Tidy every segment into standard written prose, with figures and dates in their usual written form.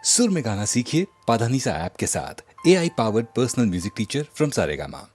सुर में गाना सीखिए पाधानीसा ऐप के साथ। AI powered personal music teacher from Saregama.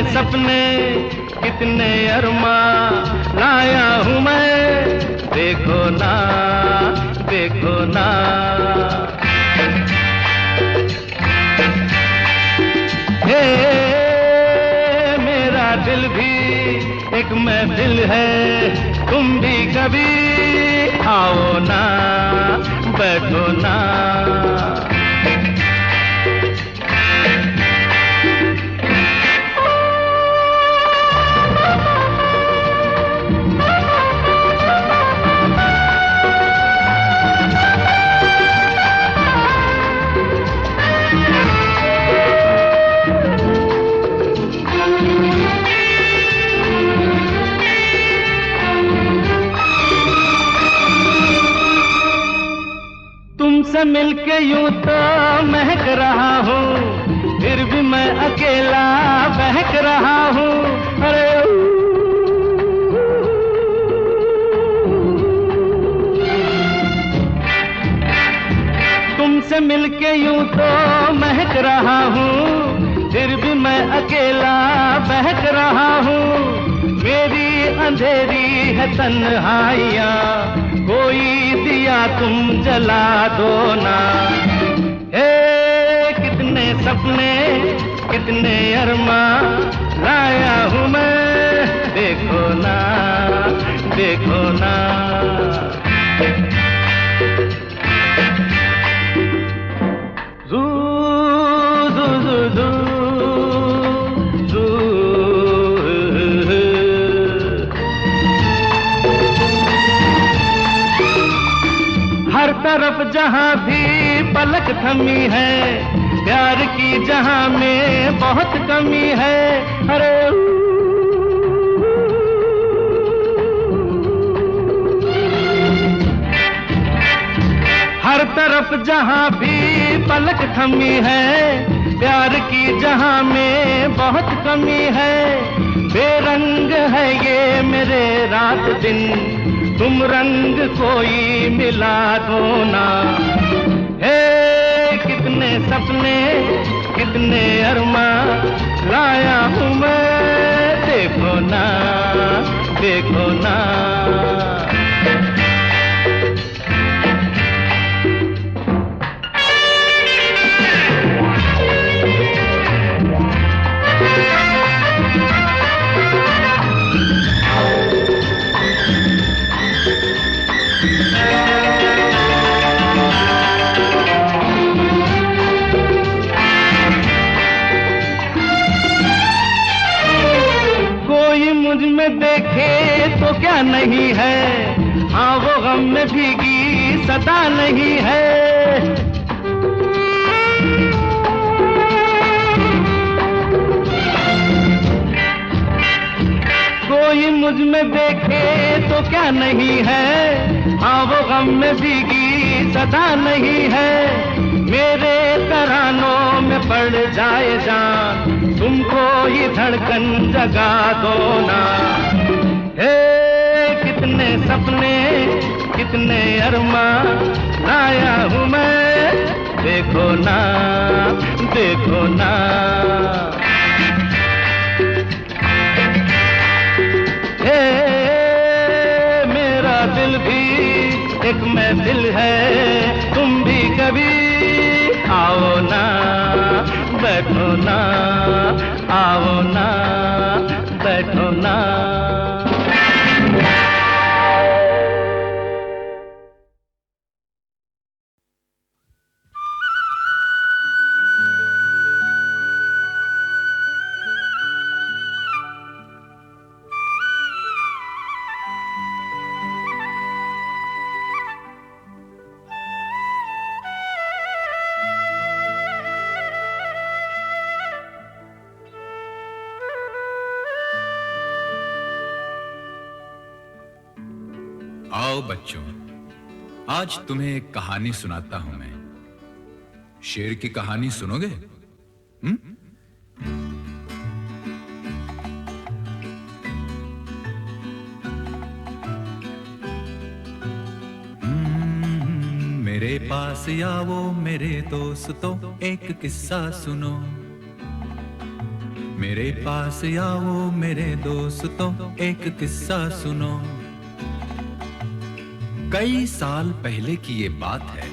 सपने कितने अरमा लाया हूँ मैं, देखो ना देखो ना। हे मेरा दिल भी एक महफिल है, तुम भी कभी आओ ना बैठो ना। मिलके यूं तो महक रहा हूँ, फिर भी मैं अकेला तुमसे मिलके यूं तो महक रहा हूँ, फिर भी मैं अकेला बहक रहा हूँ। मेरी अंधेरी है तन्हाइयाँ, कोई दिया तुम जला दो ना। कितने सपने कितने अरमां लाया हूँ मैं, देखो ना देखो ना। Zoo zoo zoo zoo zoo. हर तरफ जहाँ भी पलक थमी है, प्यार की जहां में बहुत कमी है। अरे हर तरफ जहां भी पलक थमी है, प्यार की जहां में बहुत कमी है। बेरंग है ये मेरे रात दिन, तुम रंग कोई मिला दो ना। कितने सपने कितने अरमां लाया हूँ मैं, देखो ना देखो ना। मुझ में देखे तो क्या नहीं है, हाँ वो गम में भीगी सदा नहीं है। कोई मुझ में देखे तो क्या नहीं है, हाँ वो गम में भीगी सदा नहीं है। मेरे तरानों में पड़ जाए जान, तुमको ये धड़कन जगा दो ना। कितने सपने कितने अरमां लाया हूँ मैं, देखो ना देखो ना। मेरा दिल भी एक महफिल है, तुम भी कभी आओ ना बैठो ना, आओ ना बैठो ना। आओ बच्चों, आज तुम्हें एक कहानी सुनाता हूं मैं। शेर की कहानी सुनोगे? मेरे पास आओ मेरे दोस्तों, एक किस्सा सुनो। मेरे पास आओ मेरे दोस्तों, एक किस्सा सुनो। कई साल पहले की ये बात है।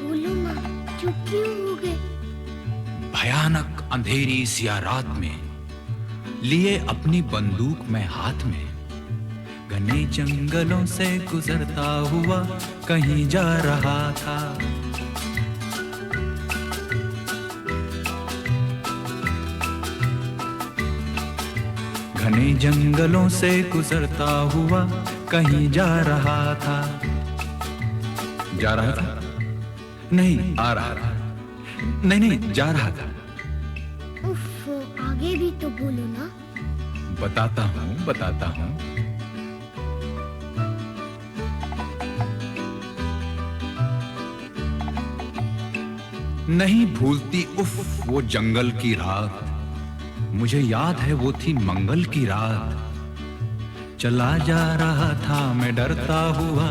बोलो माँ, चुप क्यों हो गए? भयानक अंधेरी सी रात में लिए अपनी बंदूक में हाथ में, घने जंगलों से गुजरता हुआ कहीं जा रहा था। घने जंगलों से गुजरता हुआ कहीं जा रहा था। जा रहा था? नहीं, आ रहा था। नहीं, जा रहा था। उफ, आगे भी तो बोलो ना। बताता हूँ। नहीं भूलती उफ वो जंगल की रात, मुझे याद है वो थी मंगल की रात। चला जा रहा था मैं डरता हुआ,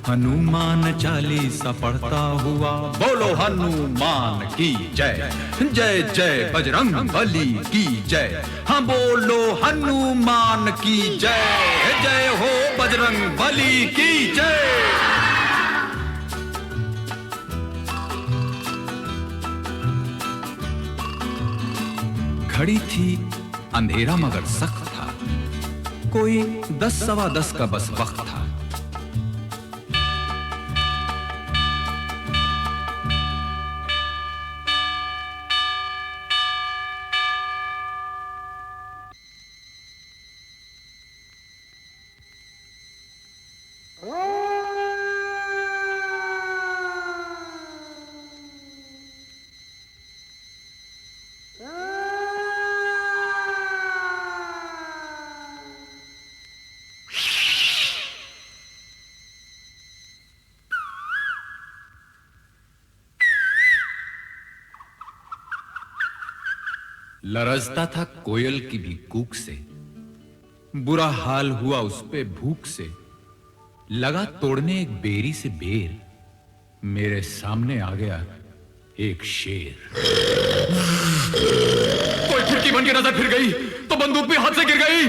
हनुमान चालीसा पढ़ता हुआ। बोलो हनुमान की जय, जय जय बजरंग बली की जय। हाँ बोलो हनुमान की जय, जय हो बजरंग बली की जय। घड़ी थी अंधेरा मगर सख्त था, कोई 10 सवा 10 का बस वक्त था। लरजता था कोयल की भी कूक से, बुरा हाल हुआ उस पे भूख से। लगा तोड़ने एक बेरी से बेर, मेरे सामने आ गया एक शेर। कोई खिड़की बन के नजर फिर गई तो बंदूक भी हाथ से गिर गई।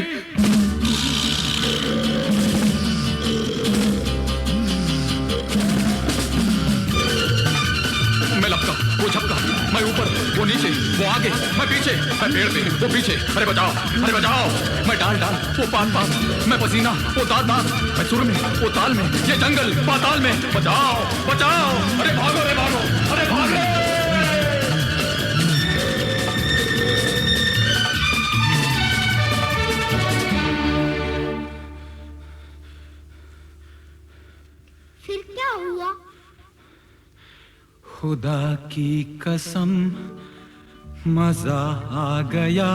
मैं लपका, वो झपका, मैं ऊपर, वो नीचे, वो आगे, मैं पीछे, मैं पेड़ पे, वो पीछे। अरे बचाओ, अरे बचाओ। मैं डाल डाल, वो पान पान, मैं पसीना, वो दांत दांत, मैं सुर में, वो ताल में, ये जंगल पाताल में। बचाओ, बचाओ। अरे भागो, अरे भागो, अरे भागो। फिर क्या हुआ? खुदा की कसम मजा आ गया,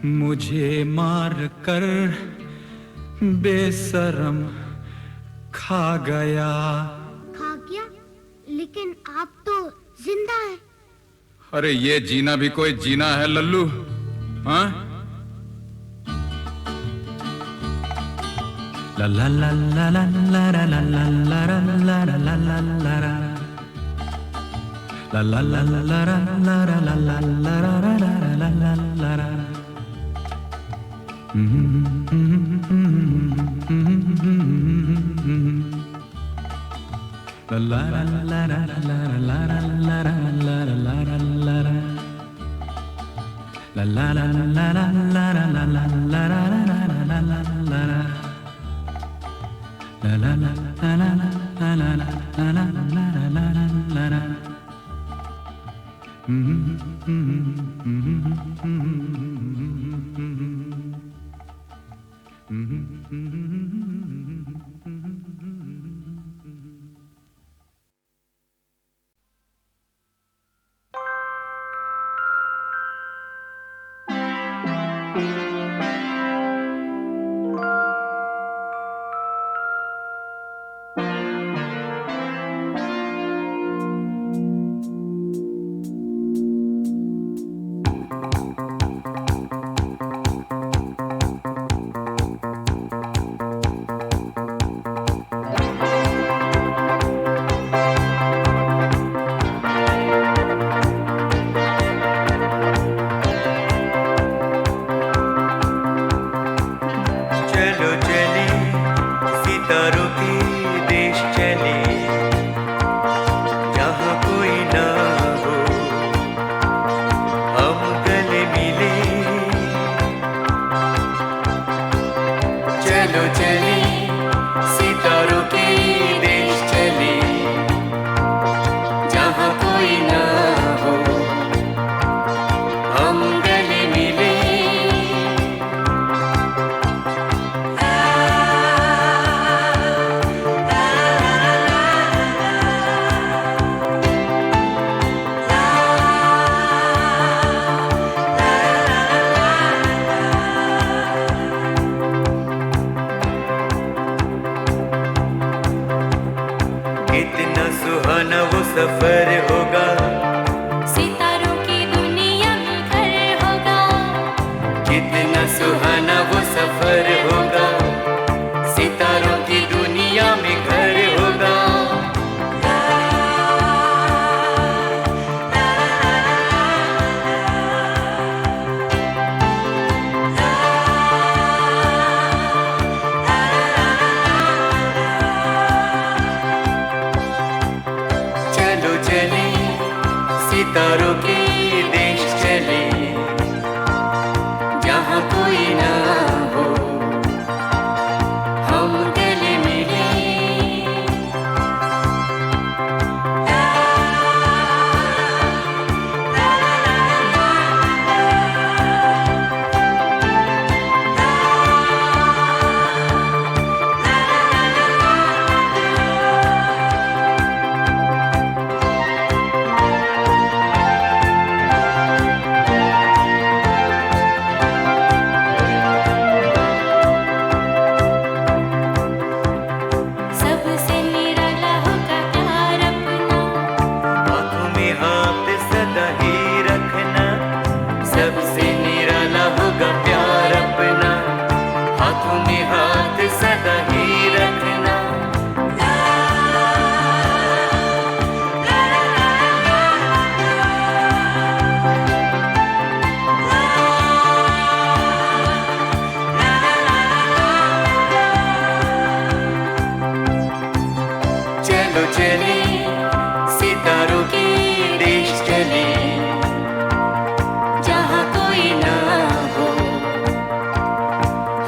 मुझे मार कर बेशरम खा गया। खा गया? लेकिन आप तो जिंदा हैं। अरे ये जीना भी कोई जीना है लल्लू, हाँ? ला ला ला ला ला ला ला ला ला ला ला ला ला ला ला ला। La la la la la la la la la la la la la la la. La la la la la la la la la la la la la la. La la la la la la la la la la la la la la. La la la la la la la la la la la. कितना सुहाना वो सफर होगा, सितारों की दुनिया में घर होगा। कितना सुहाना वो सफर होगा। सितारों के देश चले जहाँ कोई ना हो हम गले मिले सबसे निराला होगा प्यार अपना आँखों में हाथ सदा ही रखना सबसे निराला होगा प्यार अपना हाथों में हाथ सदा ही रखना चलो चले सितारों के देश चले जहाँ कोई ना हो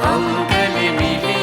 हम गले मिले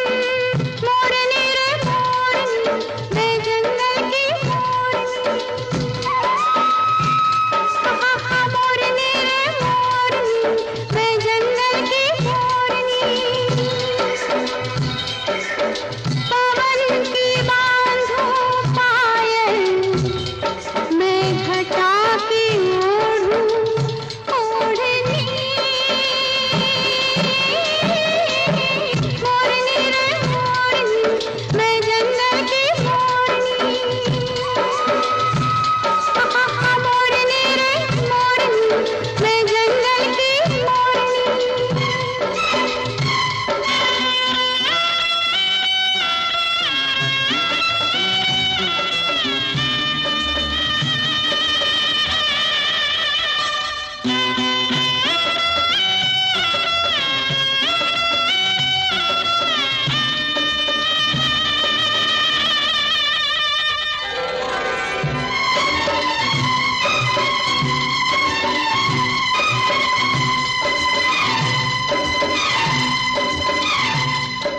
मोरनी रे मोरनी मैं जंगल की मोरनी मोरनी रे मोरनी मैं जंगल की मोरनी पवन की बांधो पायल मैं घटा की ओढ़ूं ओढ़नी मोरनी रे मोरनी मैं जंगल की मोरनी मोरनी रे मोरनी मैं जंगल की मोरनी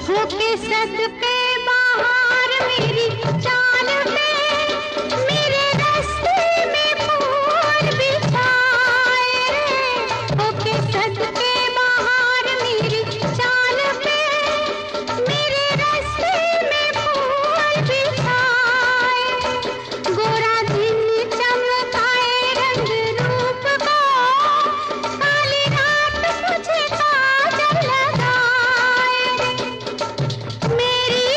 होके सदके बाहर मेरी चाल में मेरे रास्ते में फूल बिछाए होके सदके बाहर मेरी चाल में मेरे रास्ते में फूल बिछाए गोरा दिन चमकाए रंग रूप को काली रात मुझे काजल लगाए मेरी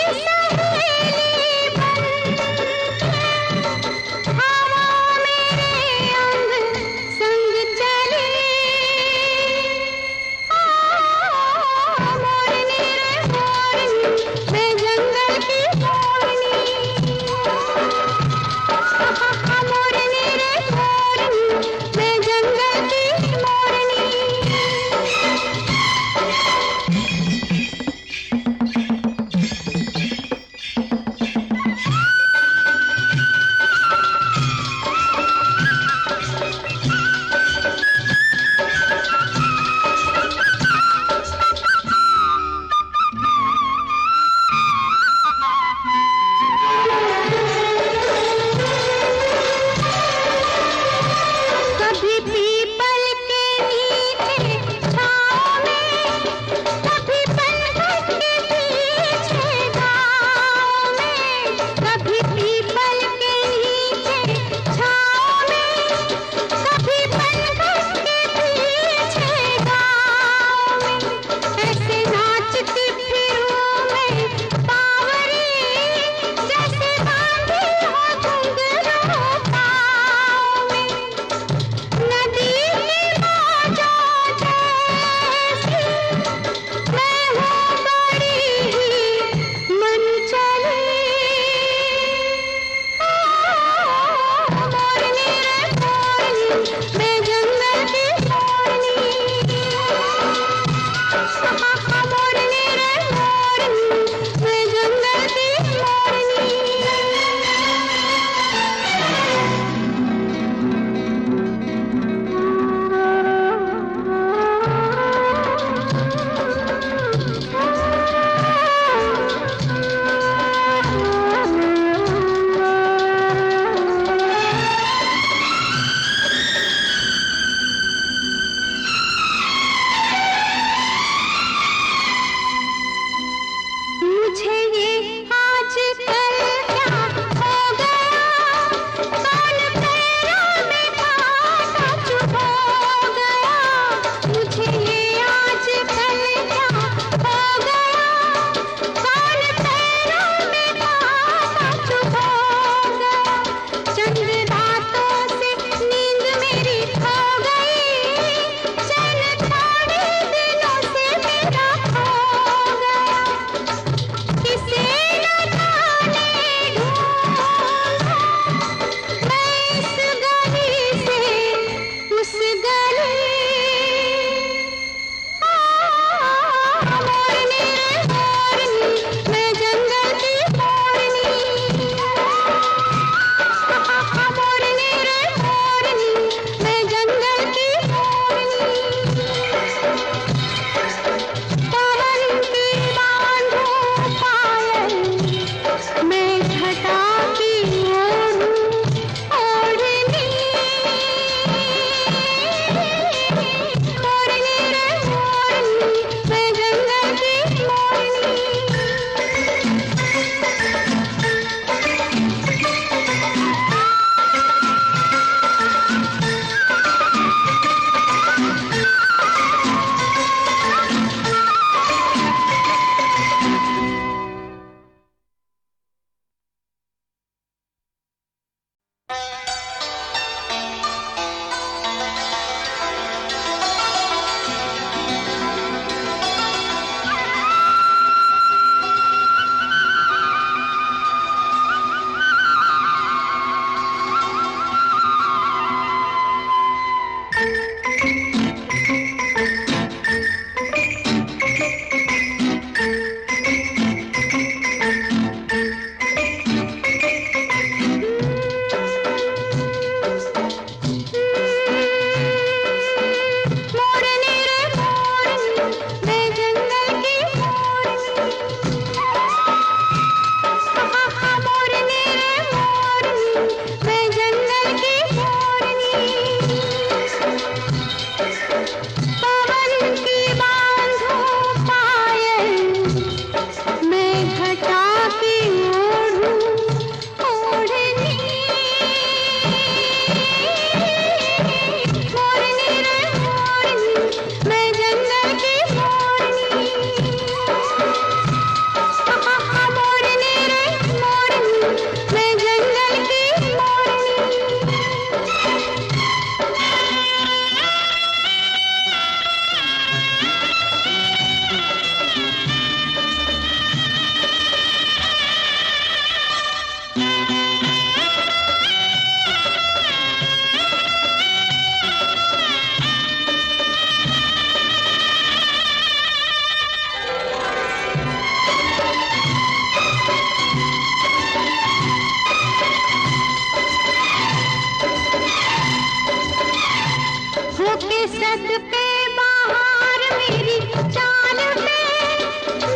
सदके बाहर मेरी चाल पे,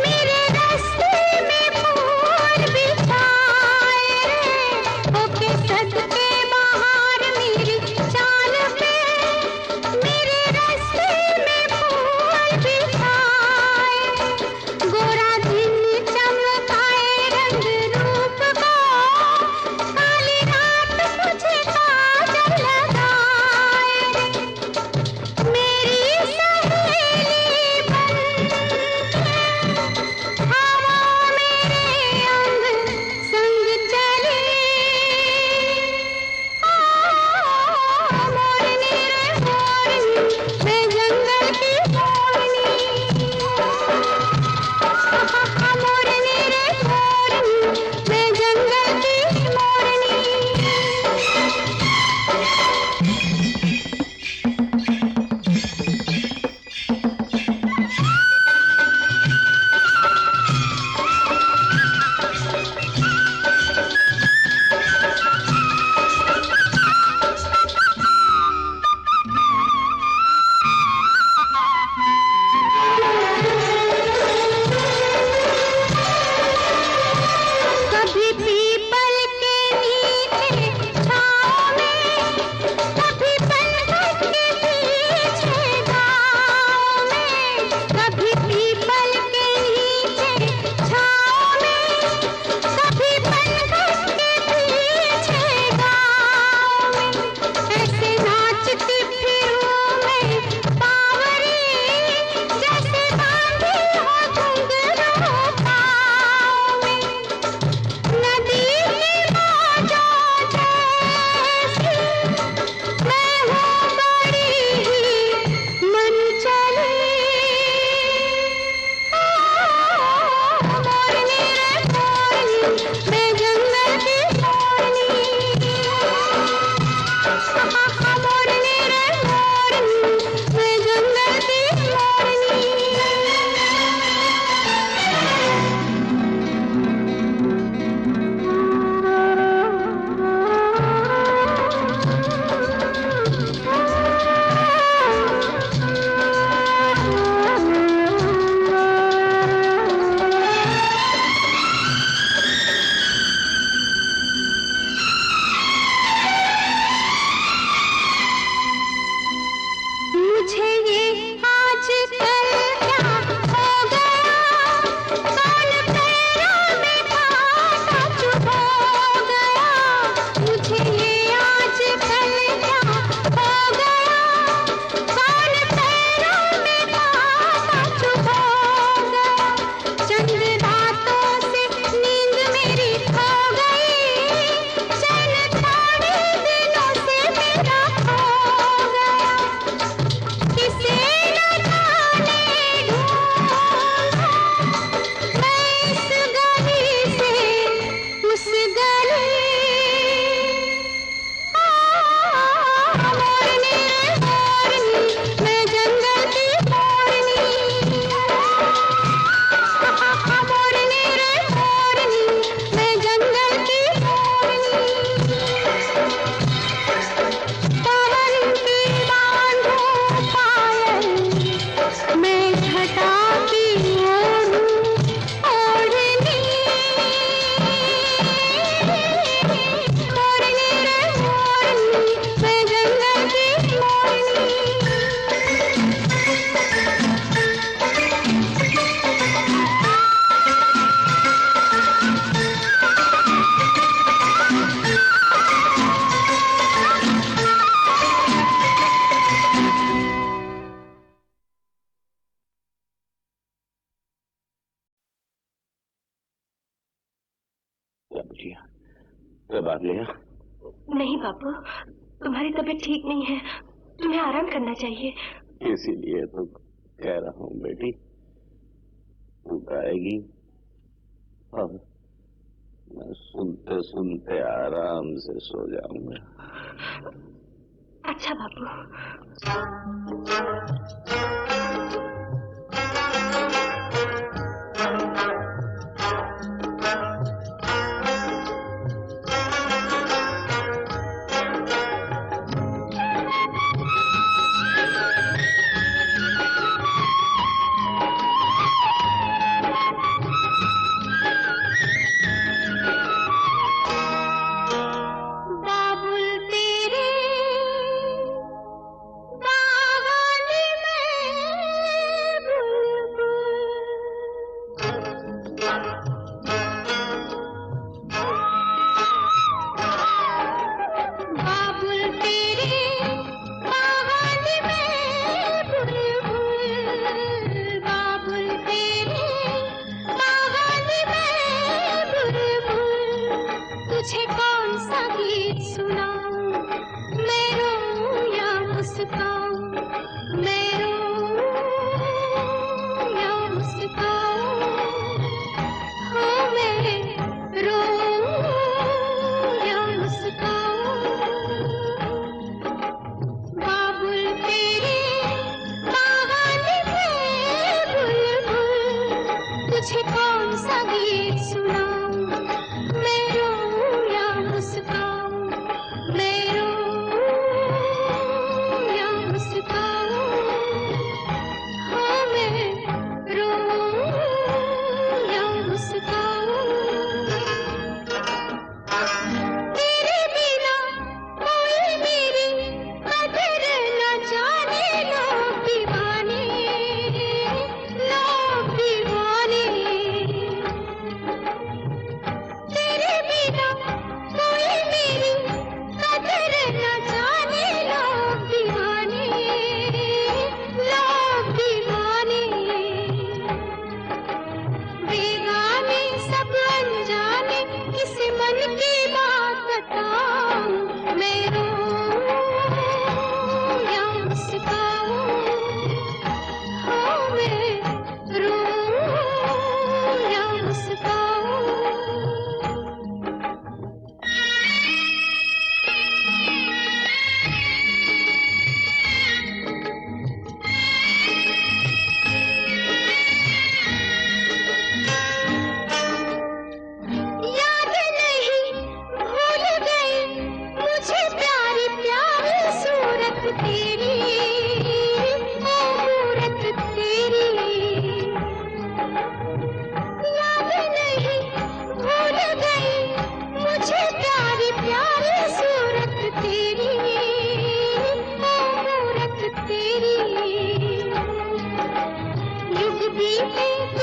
मेरे रास्ते में फूल बिछाए रे। ओके सदके बाहर मेरी चाल पे, मेरे रास्ते में फूल बिछाए। गोरा दिन चमकाए रंग रूप को, काली रात मुझे काजल लगाए रे। मेरी सहेली बन हवा मेरे अंग संग चली। मोरनी रे मोरनी, मैं जंगल की मोरनी। मोरनी रे मोरनी, मैं जंगल की मोरनी। कभी पीपल के नीचे छाँव में, कभी पनघट के पीछे गाँव में। कभी पीपल के नीचे छाँव में, कभी पनघट के पीछे गाँव में। ऐसे नाचती फिरूं मैं बावरी, जैसे बांधी हो घुंघरू पाँव में। नदी की मौजों जैसी मैं हूँ बड़ी ही मन चली। मोरनी रे मोरनी, मैं जंगल की मोरनी। मोरनी रे मोरनी, मैं जंगल की मोरनी। मुझे ये आजकल क्या हो गया, कान पैरों में कांटा चुभो गया। मुझे ये आजकल क्या हो गया, कान पैरों में कांटा चुभो गया। चंद रातों से नींद मेरी खो गई, चैन थोड़े दिनों से मेरा खो गया। किसे न जाने ढूंढा मैं इस गली से उस गली। मोरनी रे मोरनी, मैं जंगल की मोरनी। मोरनी रे मोरनी, मैं जंगल की मोरनी। पवन की बांधो पायल, मैं घटा की ओढ़ूं ओढ़नी। मोरनी रे मोरनी, मैं जंगल की मोरनी। क्या बुझिया, दबा लिया? नहीं बापू, तुम्हारी तबीयत ठीक नहीं है, तुम्हें आराम करना चाहिए। इसीलिए तो कह रहा हूँ बेटी, तू गाएगी और मैं सुनते सुनते आराम से सो जाऊंगा। अच्छा बापू।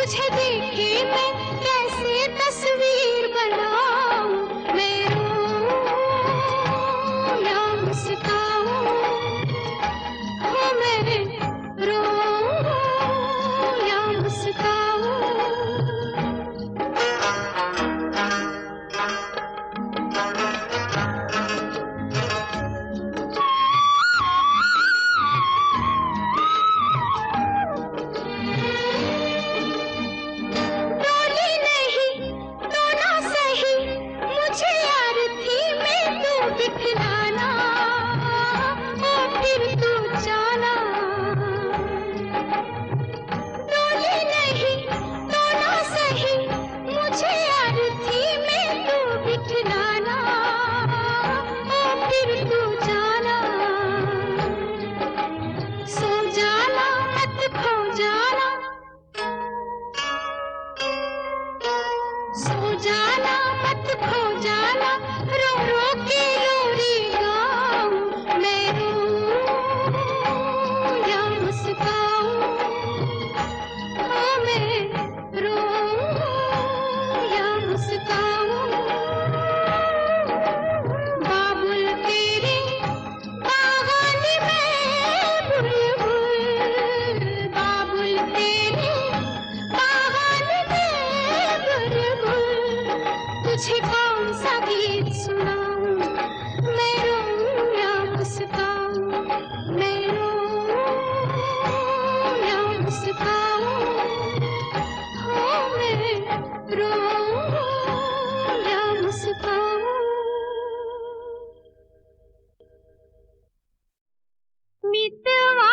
तुझे देखे मैं कैसे तस्वीर बनाऊं, मैं रोऊं या मुस्काऊं, हो मैं रोऊं या मुस्काऊं। तुझे कौन सा गीत सुनाऊं, मैं रोऊं या मुस्काऊं, मैं रोऊं या मुस्काऊं, हो मैं रोऊं या मुस्काऊं। मितवा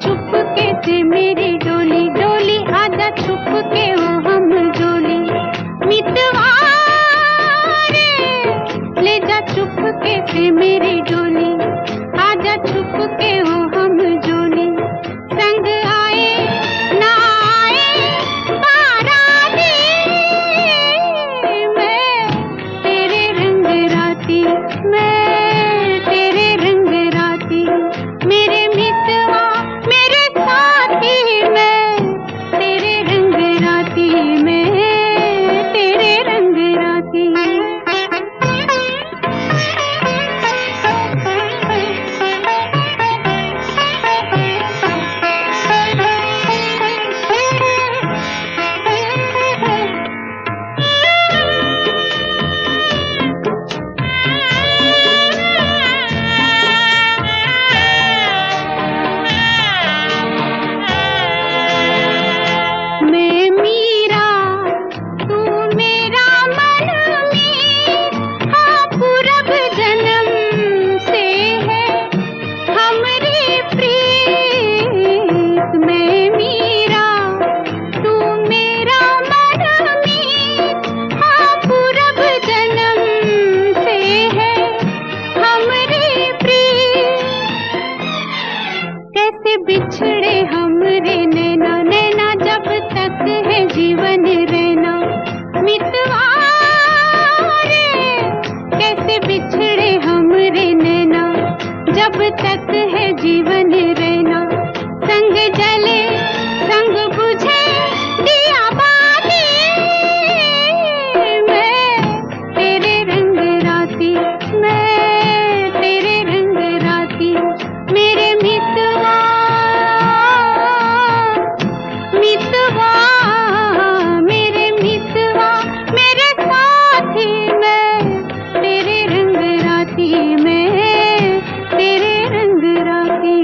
चुपके से मेरी डोली डोली आजा छुपके हो हम जोली, मितवा रे ले जा चुपके से मेरी डोली, आजा छुपके हो हम जोली, संग आए ना आए बाराती, मैं तेरे रंग राती, मैं तेरे रंग राती, मेरे मितवा मेरे साथी, मैं तेरे रंग राती, मैं तेरे रंग राती। बिछड़े हमरे नैना, जब तक है जीवन रहना, संग जले संग बुझे दिया बाती, मैं तेरे रंग राती, मैं तेरे रंग राती, मेरे मितवा मितवा, मेरे मितवा मेरे साथी, मैं तेरे रंग राती, मैं तेरे रंग राती।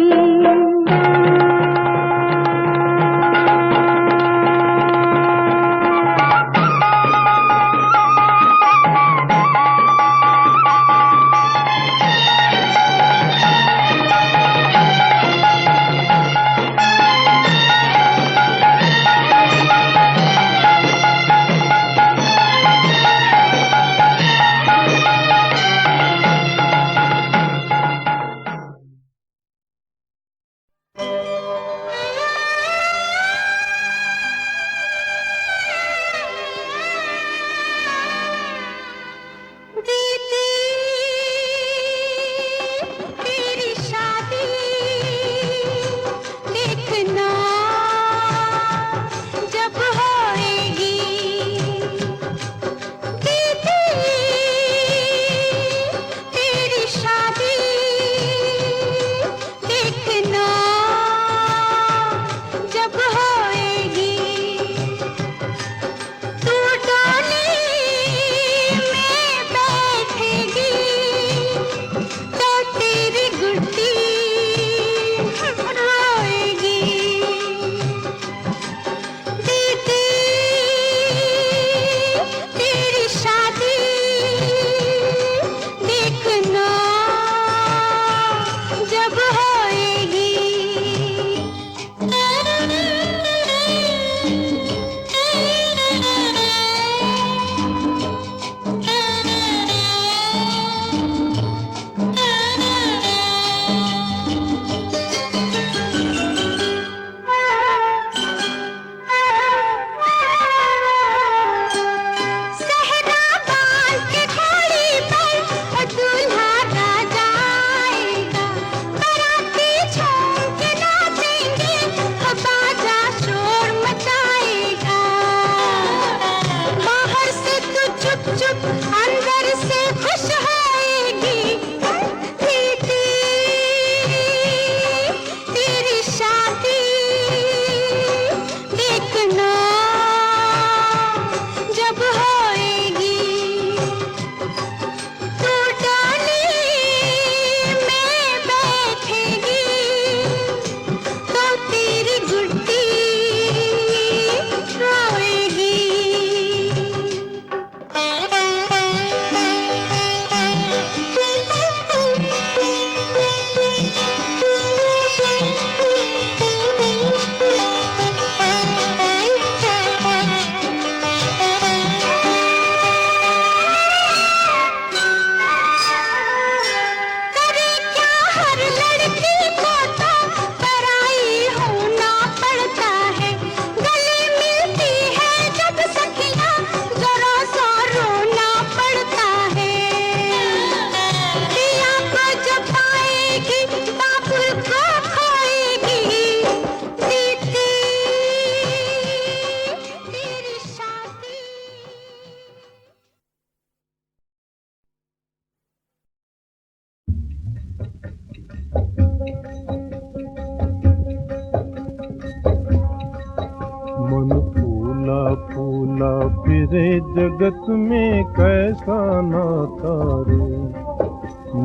मन फूला फूला फिरे जगत में कैसा नाता रे,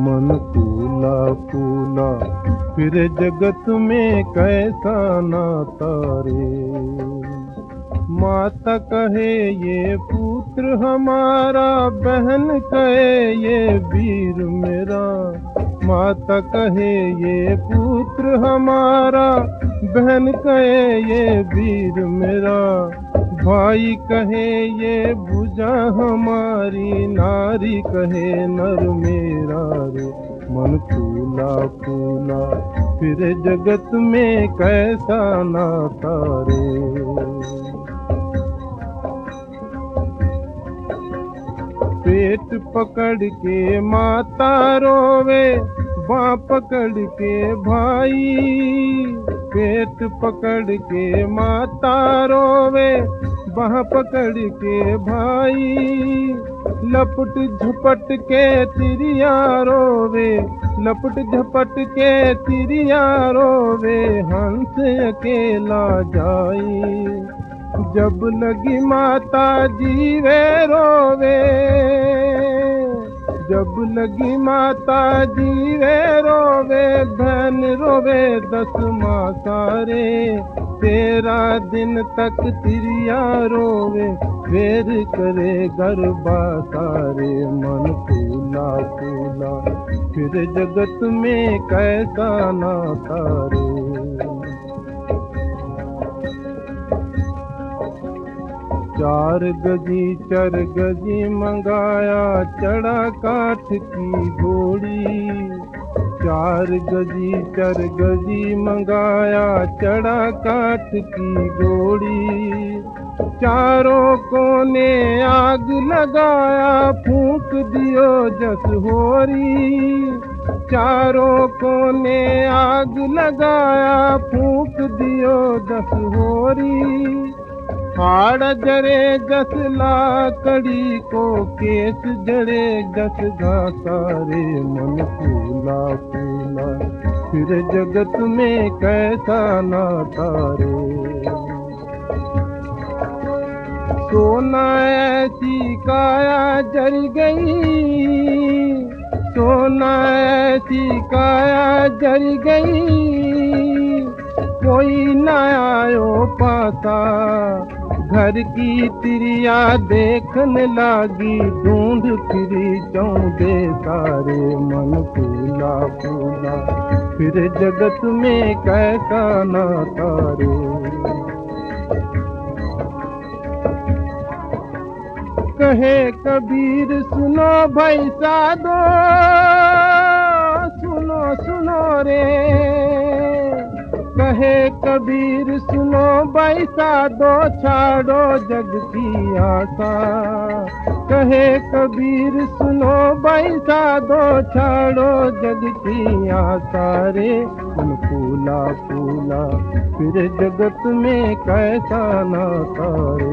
मन फूला फूला फिरे जगत में कैसा नाता रे। माता कहे ये पुत्र हमारा, बहन कहे ये वीर मेरा। माता कहे ये पुत्र हमारा, बहन कहे ये वीर मेरा। भाई कहे ये भुजा हमारी, नारी कहे नर मेरा रे। मन फूला फूला फिर जगत में कैसा नाता रे। पेट पकड़ के माता रोवे, बाँ पकड़ के भाई। पेट पकड़ के माता रोवे, बाँ पकड़ के भाई। लपट झपट के तिरिया रोवे, लपट झपट के तिरिया रोवे, हंस अकेला जाई। जब लगी माता जीवे रोवे, जब लगी माता जीवे रोवे, बहन रोवे 10 माह सारे। 13 दिन तक तिरिया रोवे, फिर करे गरबा सारे। मन फूला फूला फिर जगत में कैसा नाता रे। चार गजी चर गजी मंगाया, चढ़ा काठ की घोड़ी। 4 गजी चर गजी मंगाया, चढ़ा काठ की घोड़ी। चारों कोने आग लगाया, फूंक दियो जस होरी। चारों कोने आग लगाया, फूंक दियो जस होरी। हाड़ जरे जस लाकड़ी को, केस जड़े जस घासा रे। मन फूला फूला फिर जगत में कैसा नाता रे। सोना ऐसी काया जल गई, सोना ऐसी काया जल गई। कोई न आयो पाता, घर की तिरिया देखने लागी। ढूंढ फिरी चौंदे सारे। मन फूला फूला फिर जगत में कैसा नाता रे। कहे कबीर सुनो भाई साधो, सुनो सुनो रे। कहे कबीर सुनो भाई साधो, छाड़ो जग की आशा। कहे कबीर सुनो भाई साधो, छाड़ो जग की आशा रे। मन फूला फूला फिर जगत में कैसा नाता रे।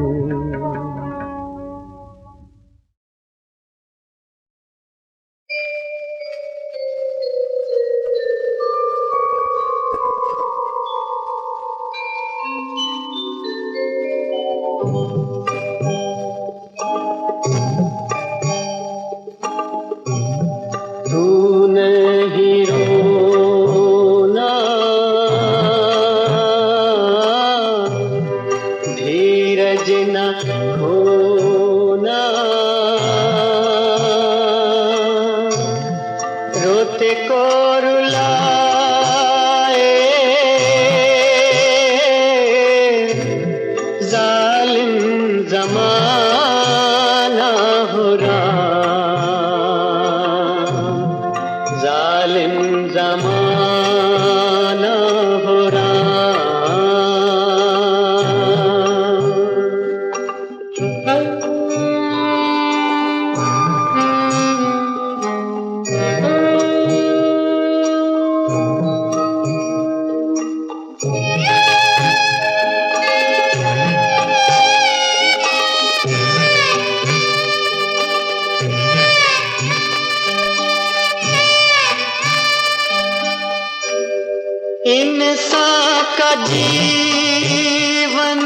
इंसान का जीवन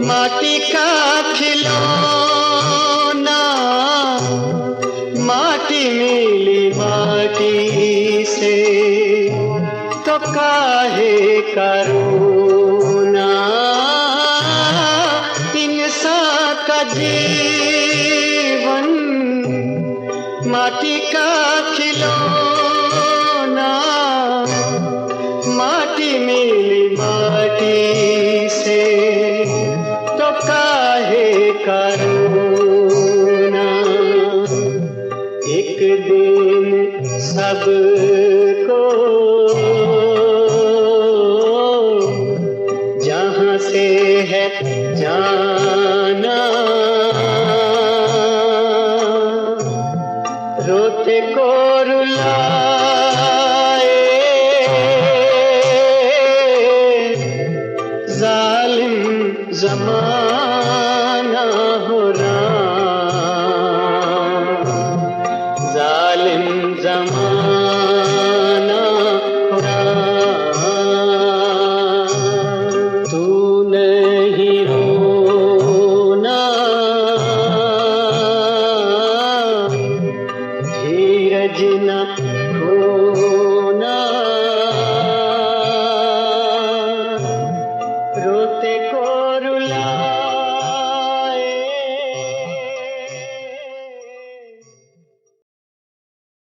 माटी का खिलौना, माटी मिली माटी से तो काहे करोना। इंसान का जीवन माटी का खिलौना, माटी मिली माटी से तो काहे करोना। एक दिन सबको जहाँ से है जाना, को रुलाए, जालिम जमाना हो राम, जालिम जमाना हो राम। तू नहीं रोना, धीरज न खोना, रोते को